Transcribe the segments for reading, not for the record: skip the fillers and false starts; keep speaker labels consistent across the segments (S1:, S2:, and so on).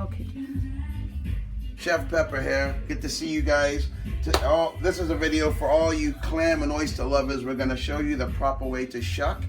S1: Okay.
S2: Chef Pepper here. Good to see you guys. This is a video for all you clam and oyster lovers. We're going to show you the proper way to shuck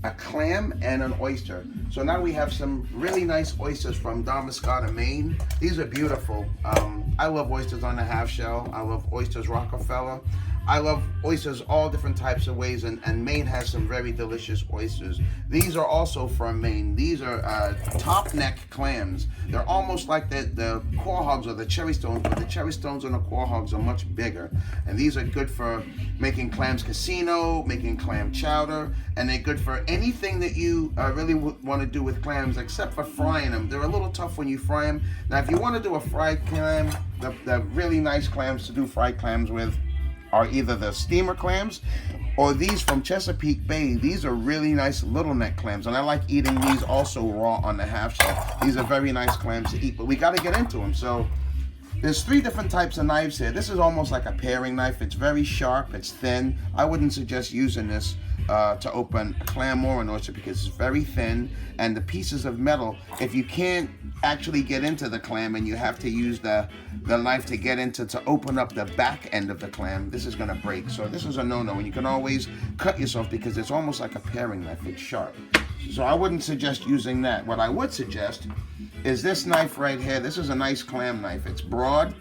S2: a clam and an oyster. So now we have some really nice oysters from Damascotta, Maine. These are beautiful. I love oysters on the half shell. I love oysters Rockefeller. I love oysters all different types of ways, and Maine has some very delicious oysters. These are also from Maine. These are top neck clams. They're almost like the quahogs or the cherry stones, but the cherry stones and the quahogs are much bigger. And these are good for making clams casino, making clam chowder, and they're good for anything that you really want to do with clams, except for frying them. They're a little tough when you fry them. Now, if you want to do a fried clam, the really nice clams to do fried clams with are either the steamer clams or these from Chesapeake Bay. These are really nice little neck clams, and I like eating these also raw on the half shell. These are very nice clams to eat, but we got to get into them. So there's 3 different types of knives here. This is almost like a paring knife. It's very sharp, it's thin. I wouldn't suggest using this to open a clam or an oyster because it's very thin, and the pieces of metal, if you can't actually get into the clam and you have to use the knife to get into to open up the back end of the clam, this is going to break. So this is a no-no, and you can always cut yourself because it's almost like a paring knife. It's sharp. So I wouldn't suggest using that. What I would suggest is this knife right here. This is a nice clam knife. It's broad.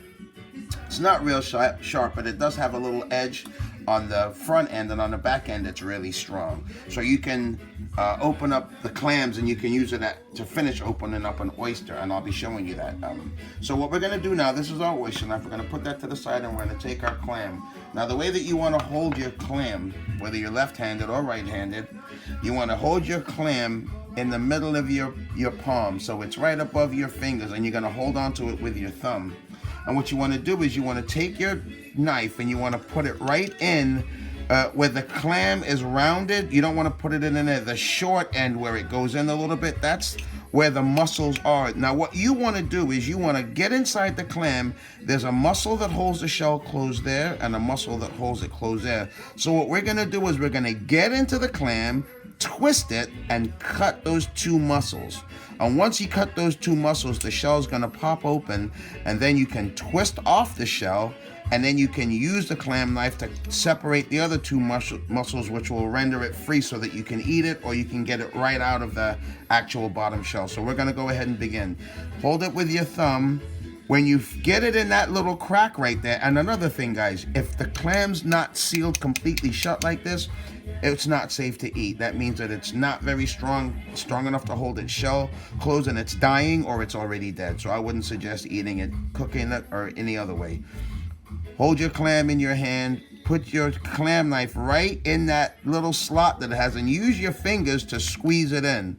S2: It's not real sharp, but it does have a little edge on the front end, and on the back end it's really strong. So you can open up the clams, and you can use it to finish opening up an oyster, and I'll be showing you that. So what we're going to do now, this is our oyster knife. We're going to put that to the side, and we're going to take our clam. Now the way that you want to hold your clam, whether you're left-handed or right-handed, you want to hold your clam in the middle of your palm, so it's right above your fingers, and you're going to hold on to it with your thumb. And what you want to do is you want to take your knife and you want to put it right in where the clam is rounded. You don't want to put it in there. The short end where it goes in a little bit, that's where the muscles are. Now what you want to do is you want to get inside the clam. There's a muscle that holds the shell closed there and a muscle that holds it closed there. So what we're going to do is we're going to get into the clam, twist it, and cut those 2 muscles. And once you cut those 2 muscles, the shell is going to pop open, and then you can twist off the shell, and then you can use the clam knife to separate the other 2 muscles, which will render it free so that you can eat it, or you can get it right out of the actual bottom shell. So we're going to go ahead and begin. Hold it with your thumb. When you get it in that little crack right there, and another thing, guys, if the clam's not sealed completely shut like this, it's not safe to eat. That means that it's not very strong enough to hold its shell closed, and it's dying or it's already dead. So I wouldn't suggest eating it, cooking it, or any other way. Hold your clam in your hand, put your clam knife right in that little slot that it has, and use your fingers to squeeze it in.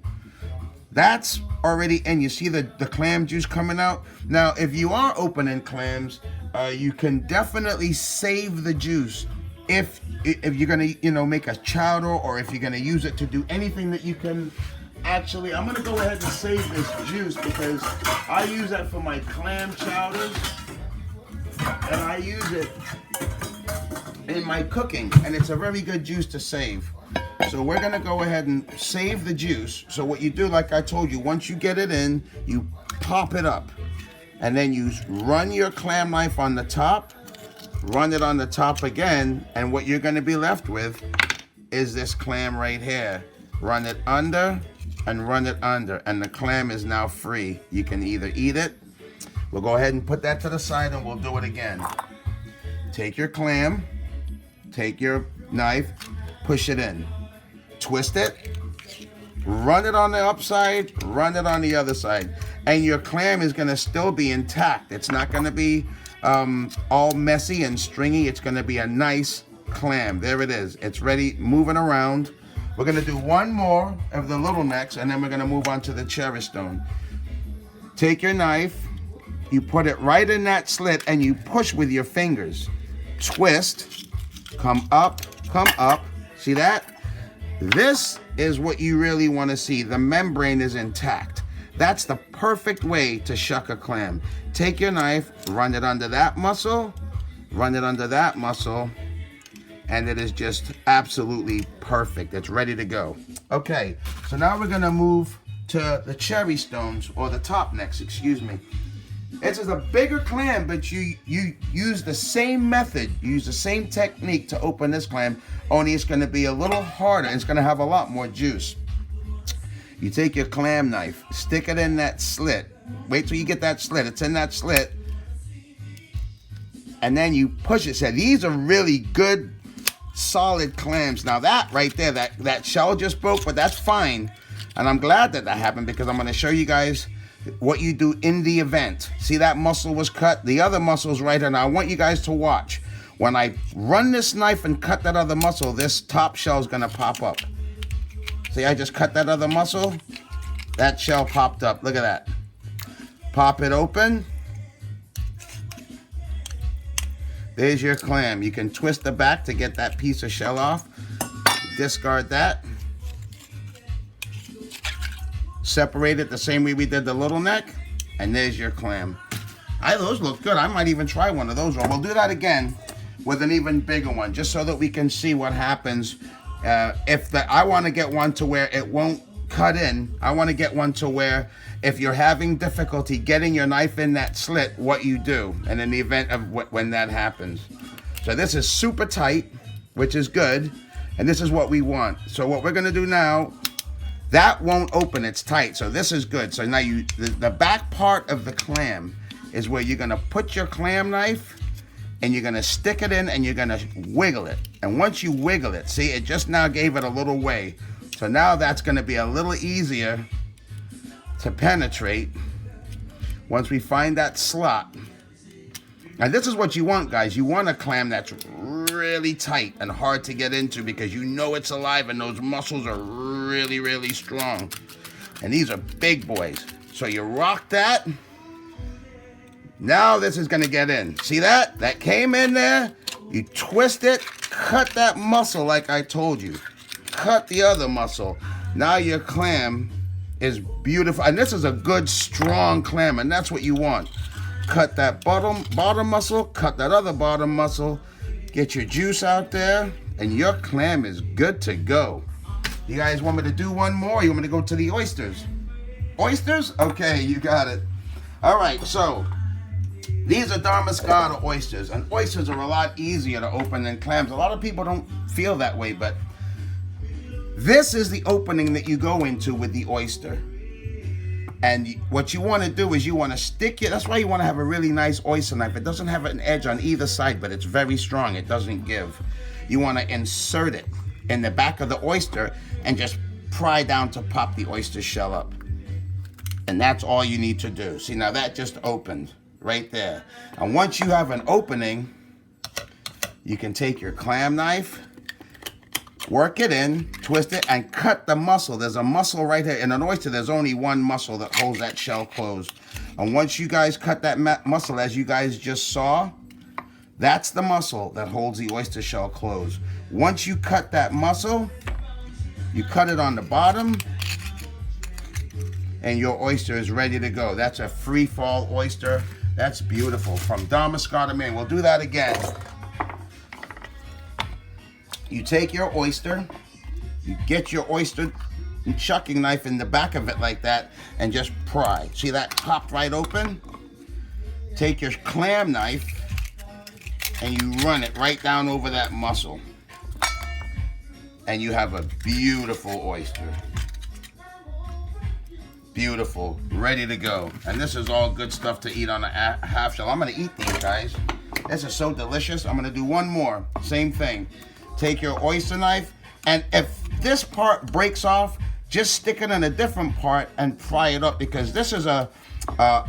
S2: That's already in. You see the clam juice coming out? Now, if you are opening clams, you can definitely save the juice. If you're gonna, make a chowder, or if you're gonna use it to do anything that you can. Actually, I'm gonna go ahead and save this juice because I use that for my clam chowders, and I use it in my cooking, and it's a very good juice to save. So we're gonna go ahead and save the juice. So what you do, like I told you, once you get it in, you pop it up, and then you run your clam knife on the top, run it on the top again, and what you're gonna be left with is this clam right here. Run it under and run it under, and the clam is now free. You can either eat it. We'll go ahead and put that to the side, and we'll do it again. Take your clam, take your knife, push it in, twist it, run it on the upside, run it on the other side, and your clam is gonna still be intact. It's not gonna be all messy and stringy. It's gonna be a nice clam. There it is. It's ready, moving around. We're gonna do one more of the little necks, and then we're gonna move on to the cherry stone. Take your knife, you put it right in that slit, and you push with your fingers. Twist, come up, see that? This is what you really wanna see. The membrane is intact. That's the perfect way to shuck a clam. Take your knife, run it under that muscle, run it under that muscle, and it is just absolutely perfect. It's ready to go. Okay, so now we're gonna move to the cherry stones, or the top necks, excuse me. This is a bigger clam, but you use the same method, you use the same technique to open this clam, only it's going to be a little harder. It's going to have a lot more juice. You take your clam knife, stick it in that slit. Wait till you get that slit. It's in that slit. And then you push it. So these are really good, solid clams. Now that right there, that shell just broke, but that's fine. And I'm glad that happened, because I'm going to show you guys what you do in the event. See, that muscle was cut. The other muscle's right here. Now I want you guys to watch. When I run this knife and cut that other muscle, this top shell is going to pop up. See, I just cut that other muscle. That shell popped up. Look at that. Pop it open. There's your clam. You can twist the back to get that piece of shell off. Discard that. Separate it the same way we did the little neck. And there's your clam. Those look good. I might even try one of those. Or we'll do that again with an even bigger one, just so that we can see what happens. I want to get one to where it won't cut in. I want to get one to where if you're having difficulty getting your knife in that slit, what you do, and in the event of when that happens. So this is super tight, which is good, and this is what we want. So what we're going to do now, that won't open, it's tight, so this is good. So now the back part of the clam is where you're going to put your clam knife, and you're going to stick it in, and you're going to wiggle it. And once you wiggle it, see, it just now gave it a little way. So now that's going to be a little easier to penetrate once we find that slot. And this is what you want, guys. You want a clam that's really tight and hard to get into, because you know it's alive and those muscles are really, really strong. And these are big boys. So you rock that. Now this is going to get in. See that? That came in there. You twist it, cut that muscle like I told you. Cut the other muscle. Now your clam is beautiful. And this is a good, strong clam, and that's what you want. Cut that bottom muscle, cut that other bottom muscle, get your juice out there, and your clam is good to go. You guys want me to do one more? You want me to go to the oysters? Oysters? Okay, you got it. All right, so these are Damascata oysters, and oysters are a lot easier to open than clams. A lot of people don't feel that way, but this is the opening that you go into with the oyster. And what you want to do is you want to stick it. That's why you want to have a really nice oyster knife. It doesn't have an edge on either side, but it's very strong. It doesn't give. You want to insert it in the back of the oyster and just pry down to pop the oyster shell up. And that's all you need to do. See, now that just opened right there. And once you have an opening, you can take your clam knife, work it in, twist it, and cut the muscle. There's a muscle right here. In an oyster, there's only one muscle that holds that shell closed. And once you guys cut that muscle, as you guys just saw, that's the muscle that holds the oyster shell closed. Once you cut that muscle, you cut it on the bottom, and your oyster is ready to go. That's a free fall oyster. That's beautiful. From Damascata, Maine. We'll do that again. You take your oyster, you get your oyster shucking knife in the back of it like that, and just pry. See that popped right open? Take your clam knife, and you run it right down over that muscle. And you have a beautiful oyster. Beautiful, ready to go. And this is all good stuff to eat on a half shell. I'm gonna eat these, guys. This is so delicious. I'm gonna do one more, same thing. Take your oyster knife, and if this part breaks off, just stick it in a different part and pry it up, because this is a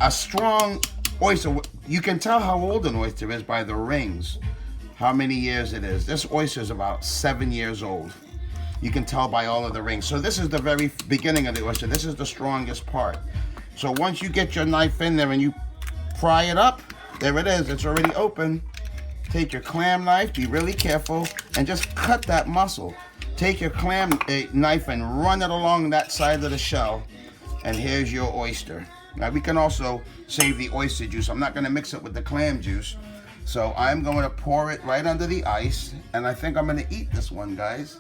S2: strong oyster. You can tell how old an oyster is by the rings, how many years it is. This oyster is about 7 years old. You can tell by all of the rings. So this is the very beginning of the oyster. This is the strongest part. So once you get your knife in there and you pry it up, there it is, it's already open. Take your clam knife, be really careful, and just cut that muscle. Take your clam knife and run it along that side of the shell, and here's your oyster. Now we can also save the oyster juice. I'm not gonna mix it with the clam juice. So I'm going to pour it right under the ice, and I think I'm gonna eat this one, guys.